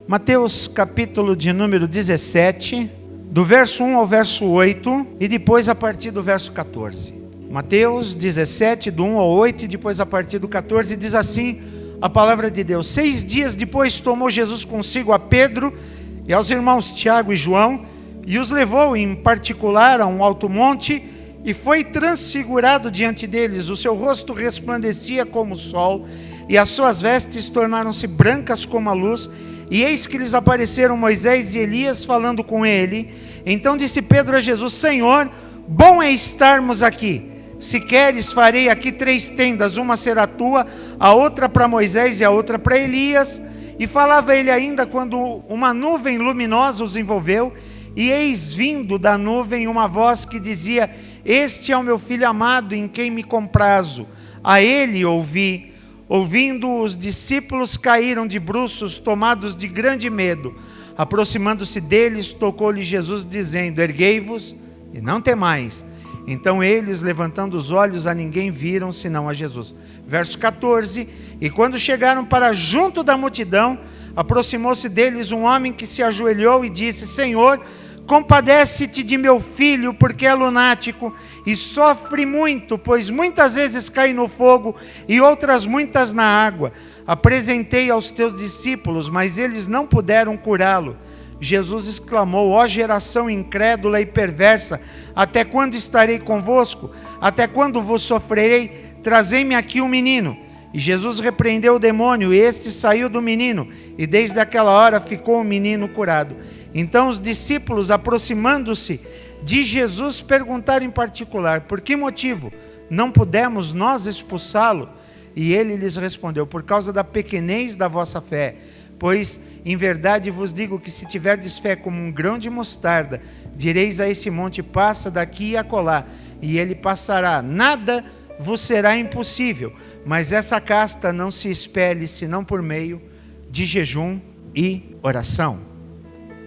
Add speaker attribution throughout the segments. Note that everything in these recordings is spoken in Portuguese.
Speaker 1: Mateus capítulo de número 17, do verso 1 ao verso 8, e depois a partir do verso 14. Mateus 17, do 1 ao 8, e depois a partir do 14, diz assim a palavra de Deus: 6 dias depois tomou Jesus consigo a Pedro e aos irmãos Tiago e João, e os levou em particular a um alto monte, e foi transfigurado diante deles. O seu rosto resplandecia como o sol, e as suas vestes tornaram-se brancas como a luz. E eis que lhes apareceram Moisés e Elias falando com ele. Então disse Pedro a Jesus: Senhor, bom é estarmos aqui. Se queres, farei aqui 3 tendas, uma será tua, a outra para Moisés e a outra para Elias. E falava ele ainda quando uma nuvem luminosa os envolveu, e eis vindo da nuvem uma voz que dizia: Este é o meu filho amado, em quem me comprazo, a ele ouvi. Ouvindo, os discípulos caíram de bruços, tomados de grande medo. Aproximando-se deles, tocou-lhe Jesus, dizendo: Erguei-vos e não temais. Então eles, levantando os olhos, a ninguém viram, senão a Jesus. Verso 14: E quando chegaram para junto da multidão, aproximou-se deles um homem que se ajoelhou e disse: Senhor, compadece-te de meu filho, porque é lunático e sofre muito, pois muitas vezes cai no fogo e outras muitas na água. Apresentei aos teus discípulos, mas eles não puderam curá-lo. Jesus exclamou: Ó geração incrédula e perversa, até quando estarei convosco? Até quando vos sofrerei? Trazei-me aqui o menino. E Jesus repreendeu o demônio, e este saiu do menino, e desde aquela hora ficou o menino curado. Então os discípulos, aproximando-se de Jesus, perguntaram em particular: por que motivo não pudemos nós expulsá-lo? E ele lhes respondeu: por causa da pequenez da vossa fé. Pois em verdade vos digo que se tiverdes fé como um grão de mostarda, direis a esse monte: passa daqui e acolá, e ele passará. Nada vos será impossível. Mas essa casta não se expele senão por meio de jejum e oração.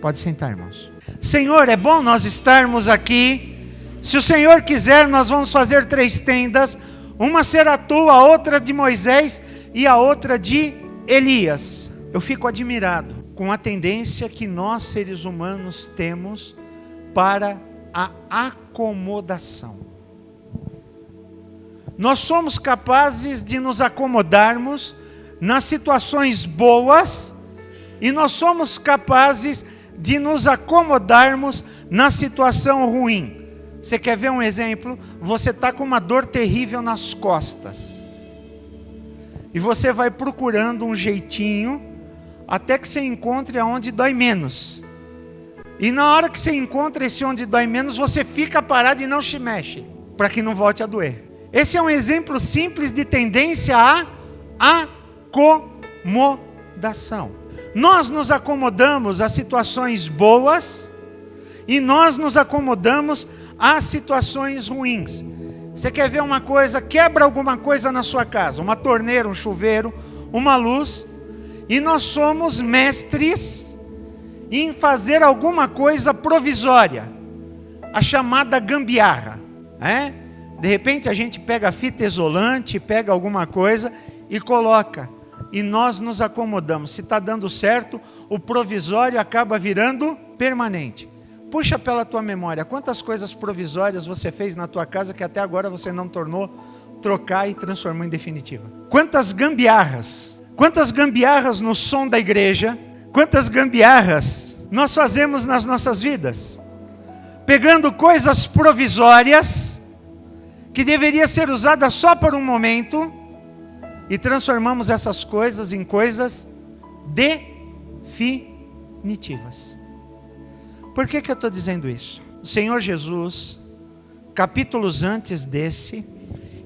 Speaker 1: Pode sentar, irmãos. Senhor, é bom nós estarmos aqui. Se o Senhor quiser, nós vamos fazer 3 tendas. Uma será tua, a outra de Moisés e a outra de Elias. Eu fico admirado com a tendência que nós, seres humanos, temos para a acomodação. Nós somos capazes de nos acomodarmos nas situações boas, e nós somos capazes de nos acomodarmos na situação ruim. Você quer ver um exemplo? Você está com uma dor terrível nas costas, e você vai procurando um jeitinho, até que você encontre aonde dói menos. E na hora que você encontra esse onde dói menos, você fica parado e não se mexe, para que não volte a doer. Esse é um exemplo simples de tendência à acomodação. Nós nos acomodamos a situações boas e nós nos acomodamos a situações ruins. Você quer ver uma coisa? Quebra alguma coisa na sua casa, uma torneira, um chuveiro, uma luz, e nós somos mestres em fazer alguma coisa provisória, a chamada gambiarra, De repente a gente pega fita isolante, pega alguma coisa e coloca. E nós nos acomodamos. Se está dando certo, o provisório acaba virando permanente. Puxa pela tua memória, quantas coisas provisórias você fez na tua casa que até agora você não tornou trocar e transformou em definitiva? Quantas gambiarras no som da igreja, quantas gambiarras nós fazemos nas nossas vidas, pegando coisas provisórias, que deveria ser usada só por um momento, e transformamos essas coisas em coisas definitivas. Por que eu estou dizendo isso? O Senhor Jesus, capítulos antes desse,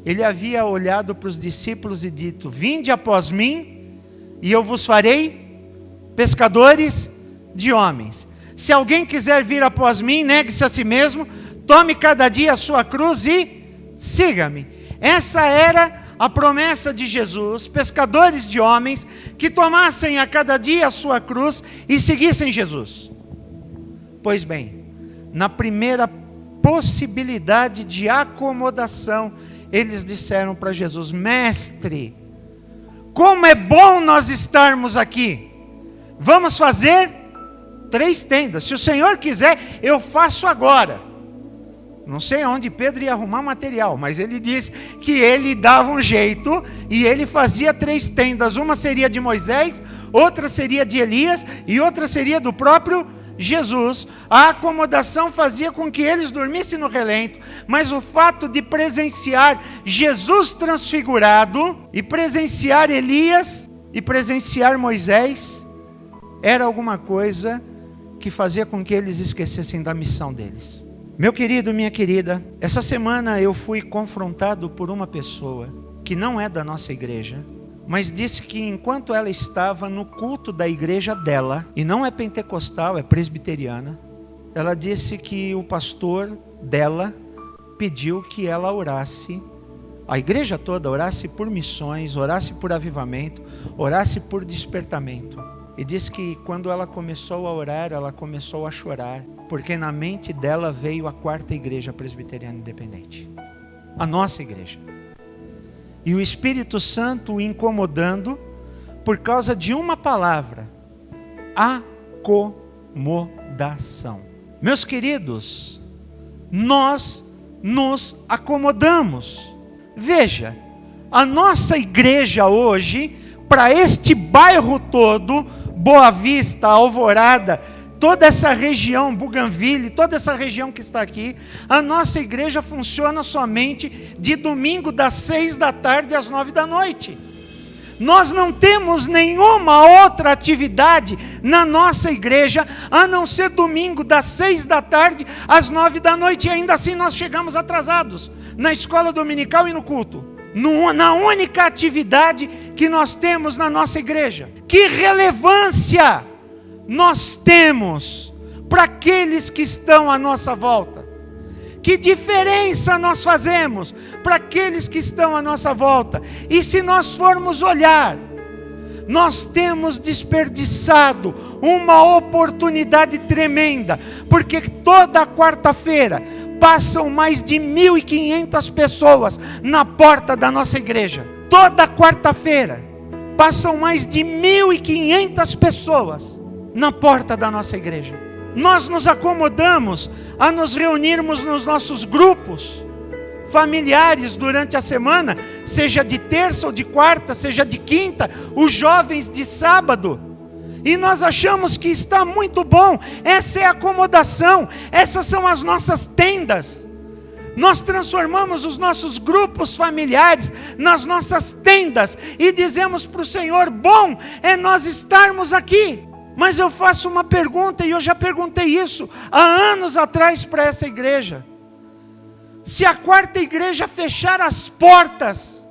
Speaker 1: ele havia olhado para os discípulos e dito: vinde após mim, e eu vos farei pescadores de homens. Se alguém quiser vir após mim, negue-se a si mesmo, tome cada dia a sua cruz e siga-me. Essa era a promessa de Jesus: pescadores de homens que tomassem a cada dia a sua cruz e seguissem Jesus. Pois bem, na primeira possibilidade de acomodação, eles disseram para Jesus: mestre, como é bom nós estarmos aqui. Vamos fazer 3 tendas. Se o Senhor quiser, eu faço agora. Não sei onde Pedro ia arrumar material, mas ele disse que ele dava um jeito e ele fazia 3 tendas. Uma seria de Moisés, outra seria de Elias e outra seria do próprio Jesus. A acomodação fazia com que eles dormissem no relento, mas o fato de presenciar Jesus transfigurado e presenciar Elias e presenciar Moisés era alguma coisa que fazia com que eles esquecessem da missão deles. Meu querido, minha querida, essa semana eu fui confrontado por uma pessoa que não é da nossa igreja, mas disse que enquanto ela estava no culto da igreja dela, e não é pentecostal, é presbiteriana, ela disse que o pastor dela pediu que ela orasse, a igreja toda orasse por missões, orasse por avivamento, orasse por despertamento. E disse que quando ela começou a orar, ela começou a chorar, porque na mente dela veio a 4ª igreja presbiteriana independente, a nossa igreja. E o Espírito Santo o incomodando por causa de uma palavra: acomodação. Meus queridos, nós nos acomodamos. Veja, a nossa igreja hoje, para este bairro todo, Boa Vista, Alvorada, toda essa região, Bougainville, toda essa região que está aqui, a nossa igreja funciona somente de domingo das 6 da tarde às 9 da noite. Nós não temos nenhuma outra atividade na nossa igreja, a não ser domingo das 6 da tarde às 9 da noite, e ainda assim nós chegamos atrasados, na escola dominical e no culto. Na única atividade que nós temos na nossa igreja. Que relevância nós temos para aqueles que estão à nossa volta? Que diferença nós fazemos para aqueles que estão à nossa volta? E se nós formos olhar, nós temos desperdiçado uma oportunidade tremenda, porque toda quarta-feira passam mais de 1.500 pessoas na porta da nossa igreja. Toda quarta-feira passam mais de 1.500 pessoas na porta da nossa igreja. Nós nos acomodamos a nos reunirmos nos nossos grupos familiares durante a semana, seja de terça ou de quarta, seja de quinta, os jovens de sábado. E nós achamos que está muito bom. Essa é a acomodação. Essas são as nossas tendas. Nós transformamos os nossos grupos familiares nas nossas tendas e dizemos para o Senhor: bom é nós estarmos aqui. Mas eu faço uma pergunta, e eu já perguntei isso há anos atrás para essa igreja: se a 4ª igreja fechar as portas,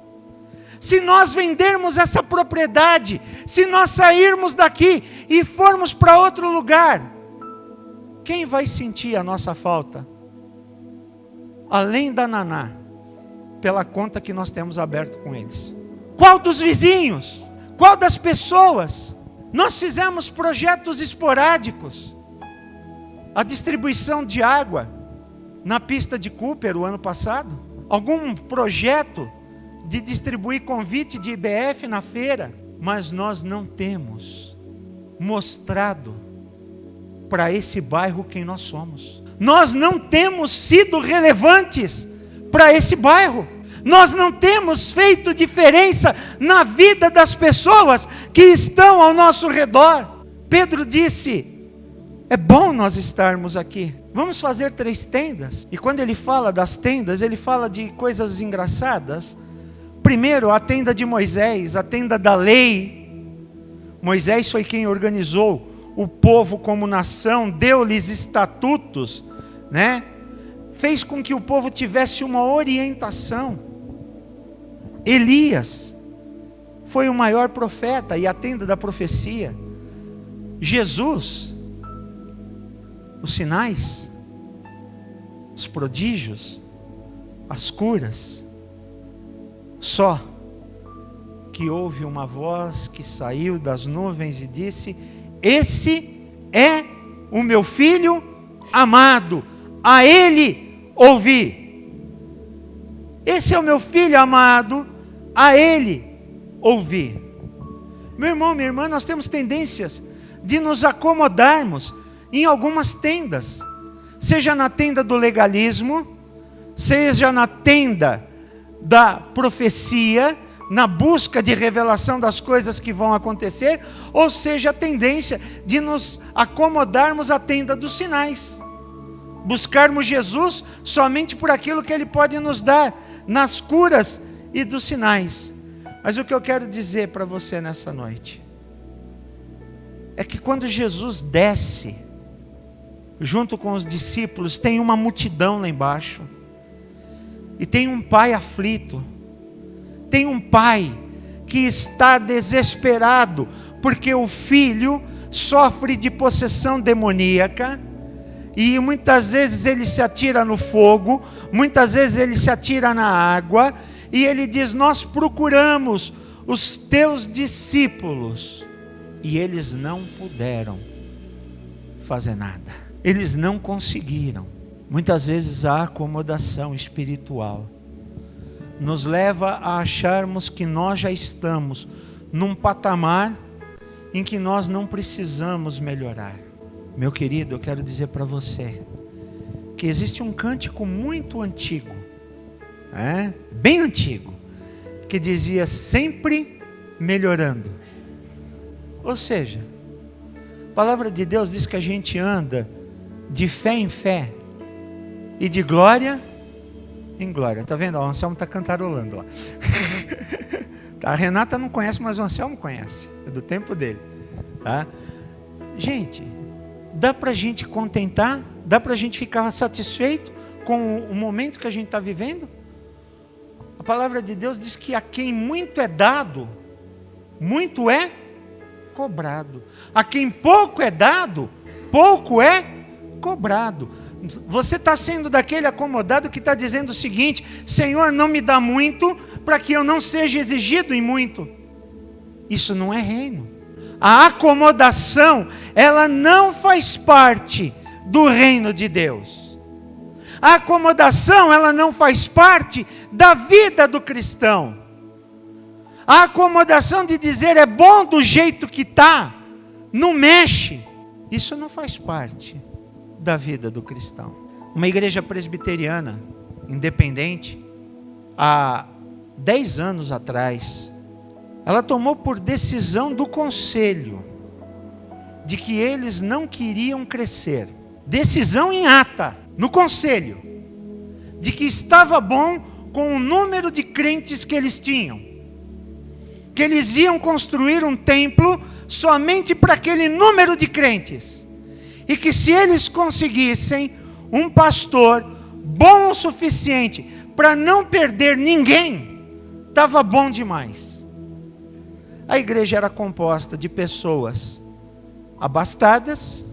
Speaker 1: se nós vendermos essa propriedade, se nós sairmos daqui e formos para outro lugar, quem vai sentir a nossa falta? Além da Naná, pela conta que nós temos aberto com eles. Qual dos vizinhos? Qual das pessoas? Nós fizemos projetos esporádicos. A distribuição de água na pista de Cooper o ano passado. Algum projeto de distribuir convite de IBF na feira, mas nós não temos mostrado para esse bairro quem nós somos. Nós não temos sido relevantes para esse bairro. Nós não temos feito diferença na vida das pessoas que estão ao nosso redor. Pedro disse: é bom nós estarmos aqui. Vamos fazer 3 tendas. E quando ele fala das tendas, ele fala de coisas engraçadas. Primeiro, a tenda de Moisés, a tenda da lei. Moisés foi quem organizou o povo como nação, deu-lhes estatutos, né? Fez com que o povo tivesse uma orientação. Elias foi o maior profeta e a tenda da profecia. Jesus, os sinais, os prodígios, as curas. Só que houve uma voz que saiu das nuvens e disse: esse é o meu filho amado, a ele ouvi. Esse é o meu filho amado, a ele ouvi. Meu irmão, minha irmã, nós temos tendências de nos acomodarmos em algumas tendas, seja na tenda do legalismo, seja na tenda da profecia, na busca de revelação das coisas que vão acontecer, ou seja, a tendência de nos acomodarmos à tenda dos sinais, buscarmos Jesus somente por aquilo que Ele pode nos dar, nas curas e dos sinais. Mas o que eu quero dizer para você nessa noite, é que quando Jesus desce, junto com os discípulos, tem uma multidão lá embaixo, e tem um pai aflito, tem um pai que está desesperado, porque o filho sofre de possessão demoníaca, e muitas vezes ele se atira no fogo, muitas vezes ele se atira na água, e ele diz: nós procuramos os teus discípulos, e eles não puderam fazer nada, eles não conseguiram. Muitas vezes a acomodação espiritual nos leva a acharmos que nós já estamos num patamar em que nós não precisamos melhorar. Meu querido, eu quero dizer para você que existe um cântico muito antigo, bem antigo, que dizia: sempre melhorando. Ou seja, a palavra de Deus diz que a gente anda de fé em fé e de glória em glória. Está vendo? O Anselmo está cantarolando lá. A Renata não conhece, mas o Anselmo conhece. É do tempo dele. Tá? Gente, dá para a gente contentar? Dá para a gente ficar satisfeito com o momento que a gente está vivendo? A palavra de Deus diz que a quem muito é dado, muito é cobrado. A quem pouco é dado, pouco é cobrado. Você está sendo daquele acomodado que está dizendo o seguinte: Senhor, não me dá muito, para que eu não seja exigido em muito. Isso não é reino. A acomodação, ela não faz parte do reino de Deus. A acomodação, ela não faz parte da vida do cristão. A acomodação de dizer é bom do jeito que está, não mexe, isso não faz parte da vida do cristão. Uma igreja presbiteriana, independente, há 10 anos atrás, ela tomou por decisão do conselho, de que eles não queriam crescer. Decisão em ata, no conselho, de que estava bom com o número de crentes que eles tinham, que eles iam construir um templo somente para aquele número de crentes, e que se eles conseguissem um pastor bom o suficiente para não perder ninguém, estava bom demais. A igreja era composta de pessoas abastadas,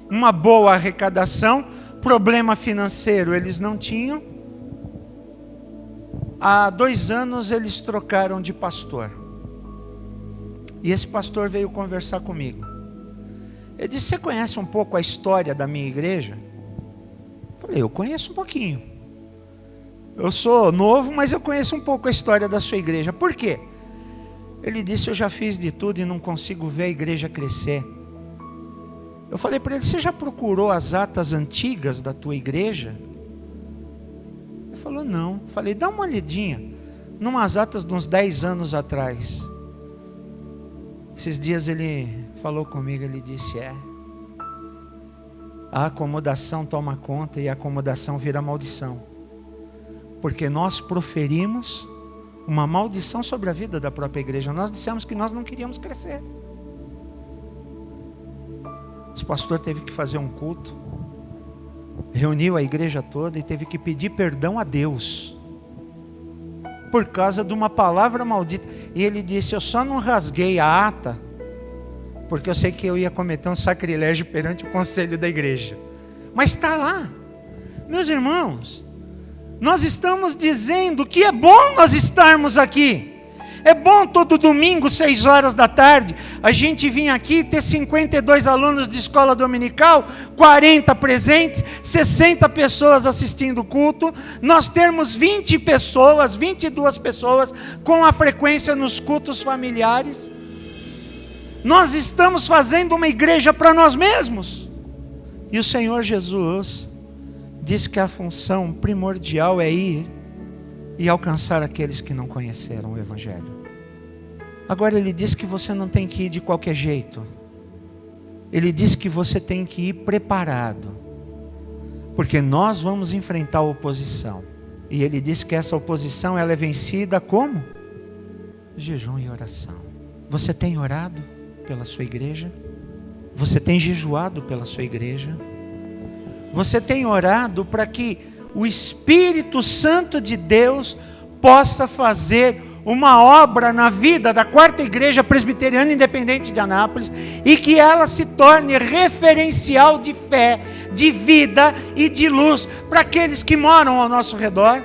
Speaker 1: uma boa arrecadação, problema financeiro eles não tinham. Há 2 anos eles trocaram de pastor, e esse pastor veio conversar comigo. Ele disse: você conhece um pouco a história da minha igreja? Eu falei: eu conheço um pouquinho. Eu sou novo, mas eu conheço um pouco a história da sua igreja. Por quê? Ele disse: eu já fiz de tudo e não consigo ver a igreja crescer. Eu falei para ele: você já procurou as atas antigas da tua igreja? Ele falou: não. Eu falei: dá uma olhadinha numas atas de uns 10 anos atrás. Esses dias ele falou comigo, ele disse: a acomodação toma conta e a acomodação vira maldição, porque nós proferimos uma maldição sobre a vida da própria igreja. Nós dissemos que nós não queríamos crescer. Esse pastor teve que fazer um culto, reuniu a igreja toda e teve que pedir perdão a Deus por causa de uma palavra maldita. E ele disse: eu só não rasguei a ata porque eu sei que eu ia cometer um sacrilégio perante o conselho da igreja. Mas está lá. Meus irmãos, nós estamos dizendo que é bom nós estarmos aqui. É bom todo domingo, 6 horas da tarde, a gente vir aqui ter 52 alunos de escola dominical, 40 presentes, 60 pessoas assistindo o culto, nós termos 20 pessoas, 22 pessoas com a frequência nos cultos familiares. Nós estamos fazendo uma igreja para nós mesmos. E o Senhor Jesus diz que a função primordial é ir e alcançar aqueles que não conheceram o Evangelho. Agora Ele diz que você não tem que ir de qualquer jeito. Ele diz que você tem que ir preparado, porque nós vamos enfrentar a oposição. E Ele diz que essa oposição ela é vencida como? Jejum e oração. Você tem orado pela sua igreja? Você tem jejuado pela sua igreja? Você tem orado para que o Espírito Santo de Deus possa fazer uma obra na vida da Quarta Igreja Presbiteriana Independente de Anápolis e que ela se torne referencial de fé, de vida e de luz para aqueles que moram ao nosso redor,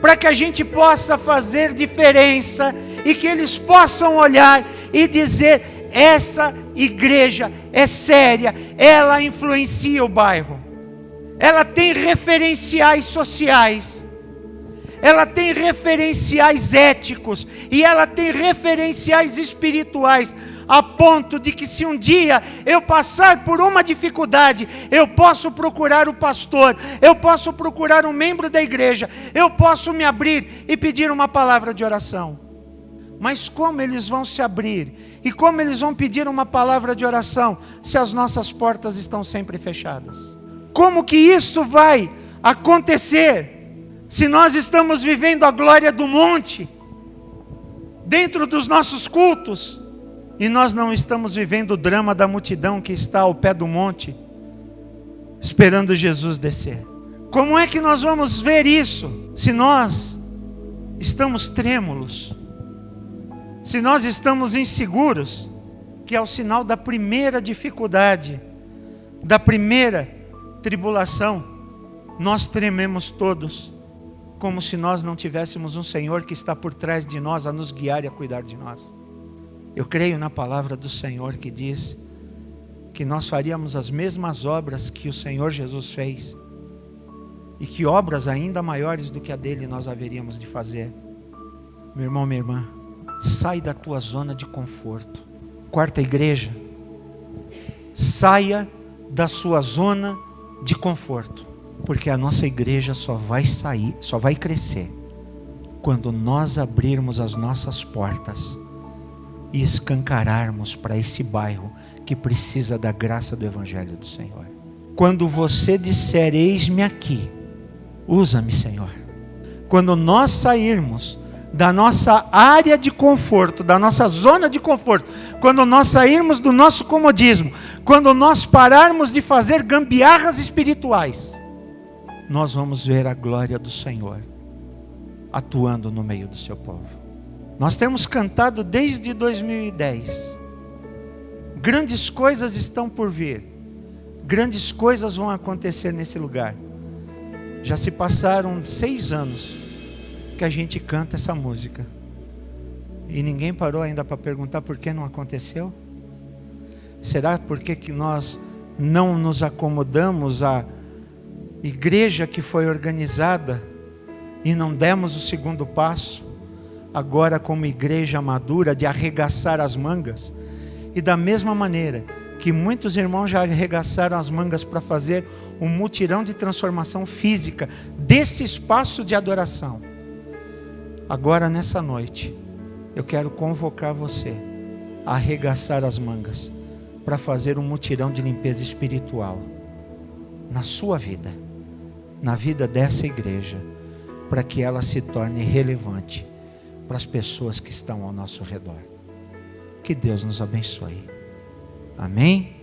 Speaker 1: para que a gente possa fazer diferença e que eles possam olhar e dizer: essa igreja é séria, ela influencia o bairro, ela tem referenciais sociais, ela tem referenciais éticos e ela tem referenciais espirituais, a ponto de que se um dia eu passar por uma dificuldade, eu posso procurar o pastor, eu posso procurar um membro da igreja, eu posso me abrir e pedir uma palavra de oração. Mas como eles vão se abrir e como eles vão pedir uma palavra de oração se as nossas portas estão sempre fechadas? Como que isso vai acontecer se nós estamos vivendo a glória do monte dentro dos nossos cultos e nós não estamos vivendo o drama da multidão que está ao pé do monte esperando Jesus descer? Como é que nós vamos ver isso se nós estamos trêmulos, se nós estamos inseguros, que é o sinal da primeira dificuldade, da primeira tribulação? Nós trememos todos, como se nós não tivéssemos um Senhor que está por trás de nós a nos guiar e a cuidar de nós. Eu creio na palavra do Senhor que diz que nós faríamos as mesmas obras que o Senhor Jesus fez, e que obras ainda maiores do que a dele nós haveríamos de fazer. Meu irmão, minha irmã, sai da tua zona de conforto. Quarta Igreja, saia da sua zona de conforto, porque a nossa igreja só vai sair, só vai crescer quando nós abrirmos as nossas portas e escancararmos para esse bairro que precisa da graça do Evangelho do Senhor. Quando você disser: eis-me aqui, usa-me, Senhor. Quando nós sairmos da nossa área de conforto, da nossa zona de conforto, quando nós sairmos do nosso comodismo, quando nós pararmos de fazer gambiarras espirituais, nós vamos ver a glória do Senhor atuando no meio do seu povo. Nós temos cantado desde 2010, grandes coisas estão por vir, grandes coisas vão acontecer nesse lugar. Já se passaram 6 anos que a gente canta essa música e ninguém parou ainda para perguntar por que não aconteceu. Será porque que nós não nos acomodamos à igreja que foi organizada e não demos o segundo passo, agora como igreja madura, de arregaçar as mangas? E da mesma maneira que muitos irmãos já arregaçaram as mangas para fazer um mutirão de transformação física desse espaço de adoração, agora nessa noite eu quero convocar você a arregaçar as mangas para fazer um mutirão de limpeza espiritual na sua vida, na vida dessa igreja, para que ela se torne relevante para as pessoas que estão ao nosso redor. Que Deus nos abençoe. Amém?